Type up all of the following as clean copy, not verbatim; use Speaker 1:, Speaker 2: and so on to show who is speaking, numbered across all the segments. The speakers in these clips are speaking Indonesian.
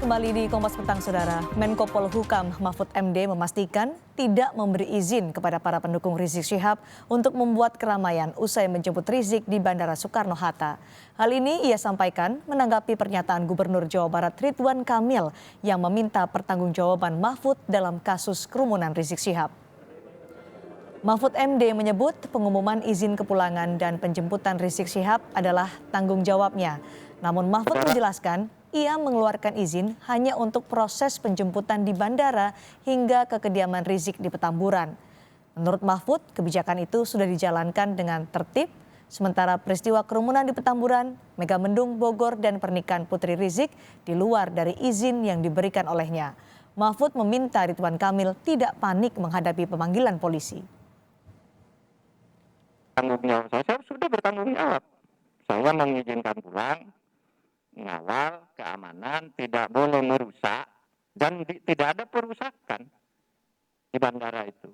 Speaker 1: Kembali di Kompas Petang, Saudara. Menko Polhukam Mahfud MD memastikan tidak memberi izin kepada para pendukung Rizik Syihab untuk membuat keramaian usai menjemput Rizik di Bandara Soekarno-Hatta. Hal ini ia sampaikan menanggapi pernyataan Gubernur Jawa Barat Ridwan Kamil yang meminta pertanggungjawaban Mahfud dalam kasus kerumunan Rizik Syihab. Mahfud MD menyebut pengumuman izin kepulangan dan penjemputan Rizik Syihab adalah tanggung jawabnya. Namun Mahfud menjelaskan ia mengeluarkan izin hanya untuk proses penjemputan di bandara hingga ke kediaman Rizik di Petamburan. Menurut Mahfud, kebijakan itu sudah dijalankan dengan tertib, sementara peristiwa kerumunan di Petamburan, Megamendung, Bogor, dan pernikahan Putri Rizik di luar dari izin yang diberikan olehnya. Mahfud meminta Ridwan Kamil tidak panik menghadapi pemanggilan polisi.
Speaker 2: Tanggung jawab saya sudah bertanggung jawab. Saya mengizinkan pulang, mengawal keamanan, tidak boleh merusak, dan tidak ada perusakan di bandara itu.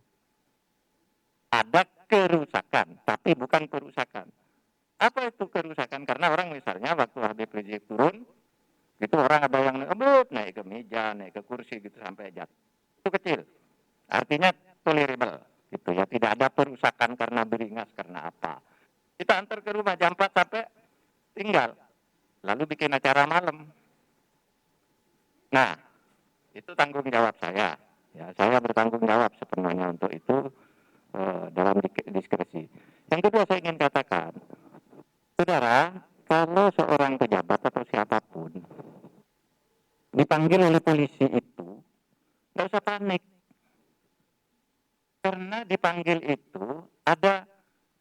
Speaker 2: Ada kerusakan, tapi bukan perusakan. Apa itu kerusakan? Karena orang misalnya waktu Habib Rizik turun, itu orang ada yang naik ke meja, naik ke kursi gitu sampai jatuh. Itu kecil, artinya tolerable. Gitu ya, tidak ada perusakan karena beringas, karena apa. Kita antar ke rumah jam 4 sampai tinggal. Lalu bikin acara malam. Nah, itu tanggung jawab saya. Ya, saya bertanggung jawab sepenuhnya untuk itu dalam diskresi. Yang kedua saya ingin katakan, saudara, kalau seorang pejabat atau siapapun dipanggil oleh polisi itu, nggak usah panik. Karena dipanggil itu ada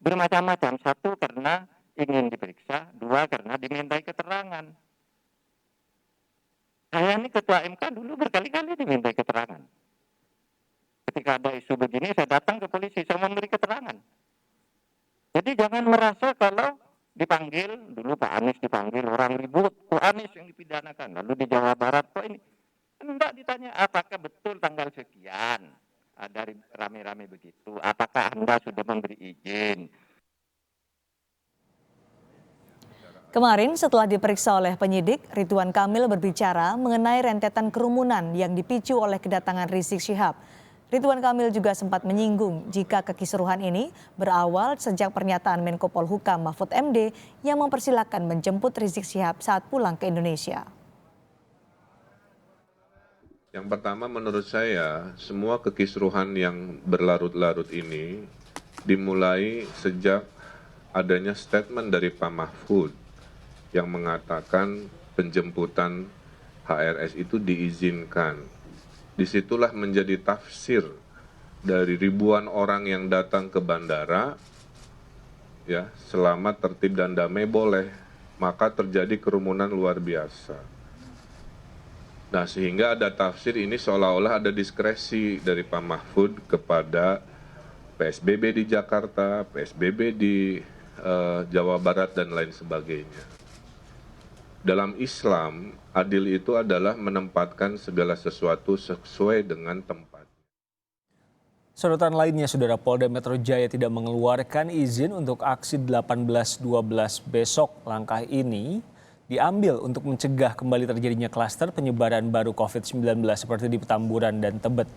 Speaker 2: bermacam-macam. Satu karena ingin diperiksa, dua karena dimintai keterangan. Saya ini ketua MK dulu berkali-kali dimintai keterangan. Ketika ada isu begini, saya datang ke polisi, saya memberi keterangan. Jadi jangan merasa kalau dipanggil, dulu Pak Anies dipanggil, orang ribut, Pak Anies yang dipidanakan. Lalu di Jawa Barat, kok ini? Enggak, ditanya, apakah betul tanggal sekian? Dari rame-rame begitu, apakah Anda sudah memberi izin?
Speaker 1: Kemarin setelah diperiksa oleh penyidik, Ridwan Kamil berbicara mengenai rentetan kerumunan yang dipicu oleh kedatangan Rizik Syihab. Ridwan Kamil juga sempat menyinggung jika kekisruhan ini berawal sejak pernyataan Menko Polhukam Mahfud MD yang mempersilahkan menjemput Rizik Syihab saat pulang ke Indonesia.
Speaker 3: Yang pertama menurut saya, semua kekisruhan yang berlarut-larut ini dimulai sejak adanya statement dari Pak Mahfud yang mengatakan penjemputan HRS itu diizinkan. Disitulah menjadi tafsir dari ribuan orang yang datang ke bandara, ya, selama tertib dan damai boleh, maka terjadi kerumunan luar biasa. Nah, sehingga ada tafsir ini seolah-olah ada diskresi dari Pak Mahfud kepada PSBB di Jakarta, PSBB di Jawa Barat, dan lain sebagainya. Dalam Islam, adil itu adalah menempatkan segala sesuatu sesuai dengan tempatnya.
Speaker 4: Sorotan lainnya, Saudara, Polda Metro Jaya tidak mengeluarkan izin untuk aksi 18.12 besok. Langkah ini diambil untuk mencegah kembali terjadinya klaster penyebaran baru COVID-19 seperti di Petamburan dan Tebet.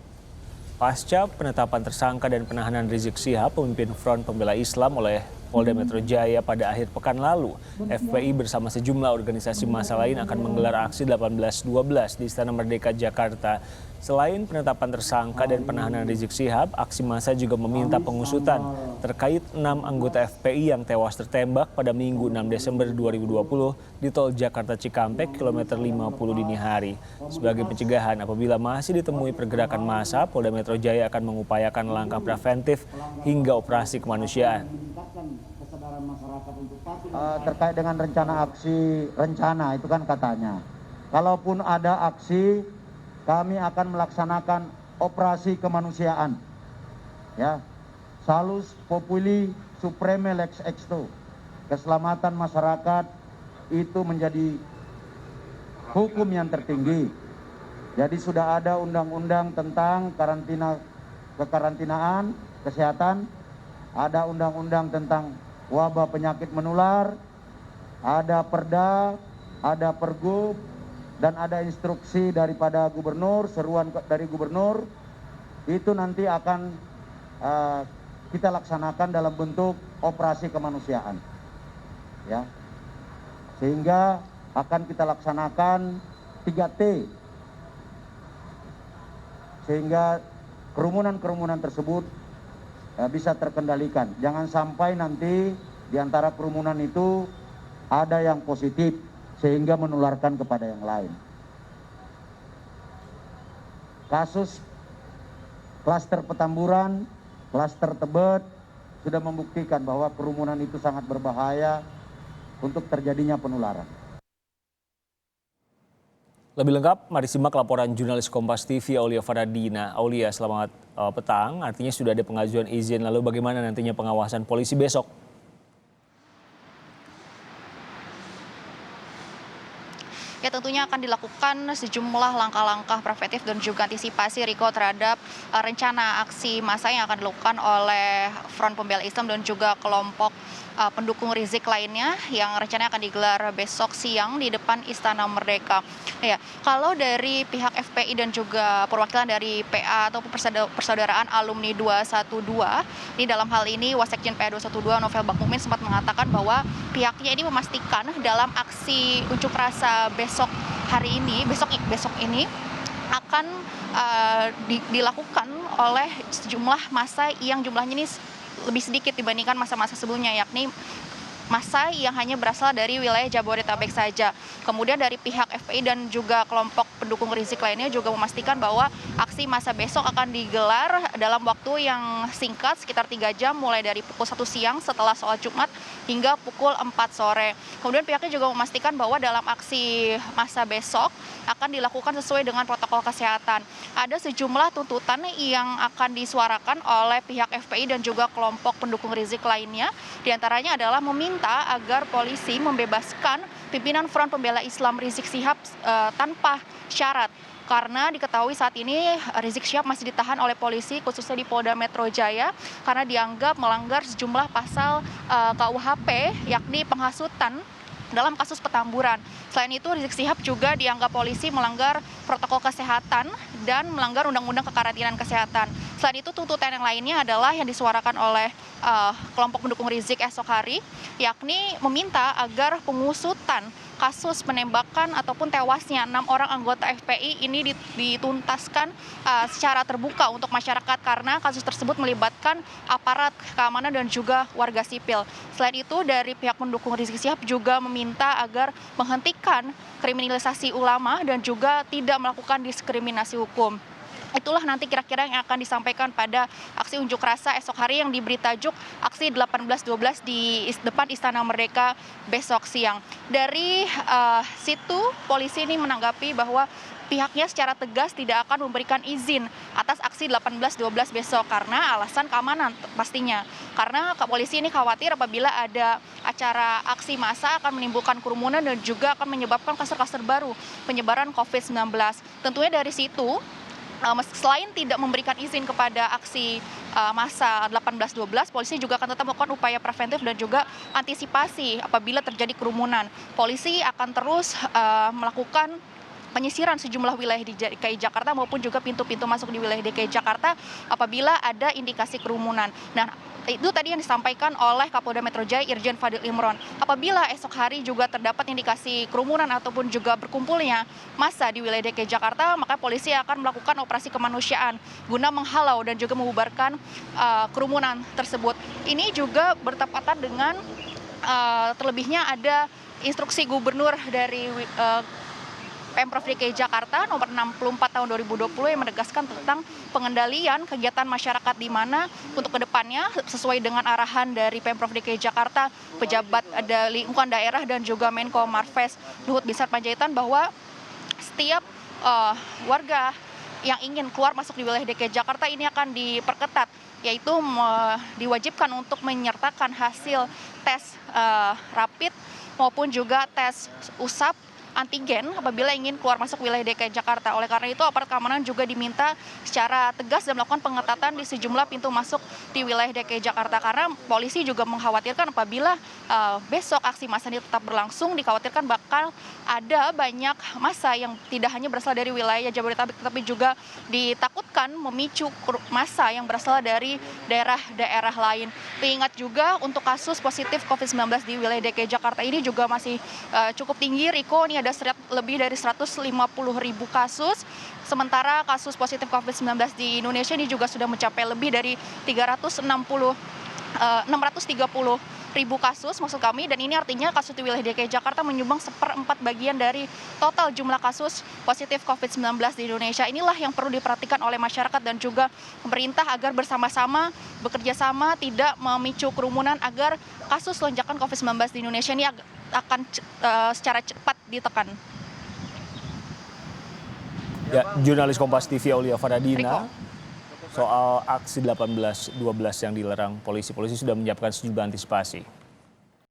Speaker 4: Pasca penetapan tersangka dan penahanan Rizik Syihab, pemimpin Front Pembela Islam, oleh Polda Metro Jaya pada akhir pekan lalu, FPI bersama sejumlah organisasi massa lain akan menggelar aksi 18.12 di Istana Merdeka, Jakarta. Selain penetapan tersangka dan penahanan Rizik Syihab, aksi massa juga meminta pengusutan terkait 6 anggota FPI yang tewas tertembak pada Minggu 6 Desember 2020 di Tol Jakarta Cikampek, kilometer 50 dini hari. Sebagai pencegahan, apabila masih ditemui pergerakan massa, Polda Metro Jaya akan mengupayakan langkah preventif hingga operasi kemanusiaan.
Speaker 5: Terkait dengan rencana itu kan katanya, kalaupun ada aksi, kami akan melaksanakan operasi kemanusiaan. Ya, Salus Populi Supreme Lex Exto. Keselamatan masyarakat itu menjadi hukum yang tertinggi. Jadi sudah ada undang-undang tentang kekarantinaan, kesehatan, ada undang-undang tentang wabah penyakit menular, ada Perda, ada Pergub, dan ada instruksi daripada gubernur, seruan dari gubernur, itu nanti akan kita laksanakan dalam bentuk operasi kemanusiaan. Ya. Sehingga akan kita laksanakan 3T. Sehingga kerumunan-kerumunan tersebut bisa terkendalikan. Jangan sampai nanti di antara kerumunan itu ada yang positif sehingga menularkan kepada yang lain. Kasus klaster Petamburan, klaster Tebet sudah membuktikan bahwa kerumunan itu sangat berbahaya untuk terjadinya penularan.
Speaker 4: Lebih lengkap, mari simak laporan jurnalis Kompas TV Aulia Faradina. Aulia, selamat petang. Artinya sudah ada pengajuan izin. Lalu bagaimana nantinya pengawasan polisi besok?
Speaker 6: Ya, tentunya akan dilakukan sejumlah langkah-langkah preventif dan juga antisipasi, Riko, terhadap rencana aksi massa yang akan dilakukan oleh Front Pembela Islam dan juga kelompok pendukung Rizik lainnya yang rencananya akan digelar besok siang di depan Istana Merdeka. Ya, kalau dari pihak FPI dan juga perwakilan dari PA ataupun Persaudaraan Alumni 212, di dalam hal ini Wasekjen PA 212 Novel Bakmumin sempat mengatakan bahwa pihaknya ini memastikan dalam aksi unjuk rasa besok ini akan dilakukan oleh sejumlah massa yang jumlahnya ini lebih sedikit dibandingkan masa-masa sebelumnya, yakni massa yang hanya berasal dari wilayah Jabodetabek saja. Kemudian dari pihak FPI dan juga kelompok pendukung Rizik lainnya juga memastikan bahwa aksi massa besok akan digelar dalam waktu yang singkat, sekitar 3 jam, mulai dari pukul 1 siang setelah sholat Jumat hingga pukul 4 sore. Kemudian pihaknya juga memastikan bahwa dalam aksi massa besok akan dilakukan sesuai dengan protokol kesehatan. Ada sejumlah tuntutan yang akan disuarakan oleh pihak FPI dan juga kelompok pendukung Rizik lainnya. Di antaranya adalah meminta agar polisi membebaskan pimpinan Front Pembela Islam Rizik Syihab tanpa syarat. Karena diketahui saat ini Rizik Syihab masih ditahan oleh polisi khususnya di Polda Metro Jaya karena dianggap melanggar sejumlah pasal KUHP, yakni penghasutan dalam kasus Petamburan. Selain itu, Rizik Syihab juga dianggap polisi melanggar protokol kesehatan dan melanggar undang-undang kekarantinaan kesehatan. Selain itu, tuntutan yang lainnya adalah yang disuarakan oleh kelompok pendukung Rizik esok hari, yakni meminta agar pengusutan kasus penembakan ataupun tewasnya 6 orang anggota FPI ini dituntaskan secara terbuka untuk masyarakat karena kasus tersebut melibatkan aparat keamanan dan juga warga sipil. Selain itu, dari pihak pendukung Rizik Syihab juga meminta agar menghentikan kriminalisasi ulama dan juga tidak melakukan diskriminasi hukum. Itulah nanti kira-kira yang akan disampaikan pada aksi unjuk rasa esok hari yang diberi tajuk aksi 18.12 di depan Istana Merdeka besok siang. Dari situ polisi ini menanggapi bahwa pihaknya secara tegas tidak akan memberikan izin atas aksi 18.12 besok karena alasan keamanan pastinya. Karena polisi ini khawatir apabila ada acara aksi massa akan menimbulkan kerumunan dan juga akan menyebabkan kluster-kluster baru penyebaran COVID-19. Tentunya dari situ, selain tidak memberikan izin kepada aksi massa 18.12, polisi juga akan tetap melakukan upaya preventif dan juga antisipasi apabila terjadi kerumunan. Polisi akan terus melakukan penyisiran sejumlah wilayah di DKI Jakarta maupun juga pintu-pintu masuk di wilayah DKI Jakarta apabila ada indikasi kerumunan. Nah, itu tadi yang disampaikan oleh Kapolda Metro Jaya Irjen Fadil Imron. Apabila esok hari juga terdapat indikasi kerumunan ataupun juga berkumpulnya massa di wilayah DKI Jakarta, maka polisi akan melakukan operasi kemanusiaan guna menghalau dan juga membubarkan kerumunan tersebut. Ini juga bertepatan dengan terlebihnya ada instruksi gubernur dari Pemprov DKI Jakarta nomor 64 tahun 2020 yang menegaskan tentang pengendalian kegiatan masyarakat di mana untuk kedepannya sesuai dengan arahan dari Pemprov DKI Jakarta, pejabat lingkungan daerah dan juga Menko Marves Luhut Binsar Panjaitan bahwa setiap warga yang ingin keluar masuk di wilayah DKI Jakarta ini akan diperketat, yaitu diwajibkan untuk menyertakan hasil tes rapid maupun juga tes usap antigen apabila ingin keluar masuk wilayah DKI Jakarta. Oleh karena itu aparat keamanan juga diminta secara tegas dan melakukan pengetatan di sejumlah pintu masuk di wilayah DKI Jakarta, karena polisi juga mengkhawatirkan apabila besok aksi massa ini tetap berlangsung, dikhawatirkan bakal ada banyak massa yang tidak hanya berasal dari wilayah Jabodetabek tetapi juga ditakutkan memicu massa yang berasal dari daerah-daerah lain. Ingat juga untuk kasus positif COVID-19 di wilayah DKI Jakarta ini juga masih cukup tinggi, Riko. Ini ada lebih dari 150.000 kasus. Sementara kasus positif COVID-19 di Indonesia ini juga sudah mencapai lebih dari 630.000 kasus maksud kami, dan ini artinya kasus di wilayah DKI Jakarta menyumbang 1/4 bagian dari total jumlah kasus positif COVID-19 di Indonesia. Inilah yang perlu diperhatikan oleh masyarakat dan juga pemerintah agar bersama-sama bekerja sama tidak memicu kerumunan agar kasus lonjakan COVID-19 di Indonesia ini akan secara cepat ditekan.
Speaker 4: Ya, jurnalis Kompas TV Aulia Faradina, soal aksi 18-12 yang dilarang polisi sudah menyiapkan sejumlah antisipasi.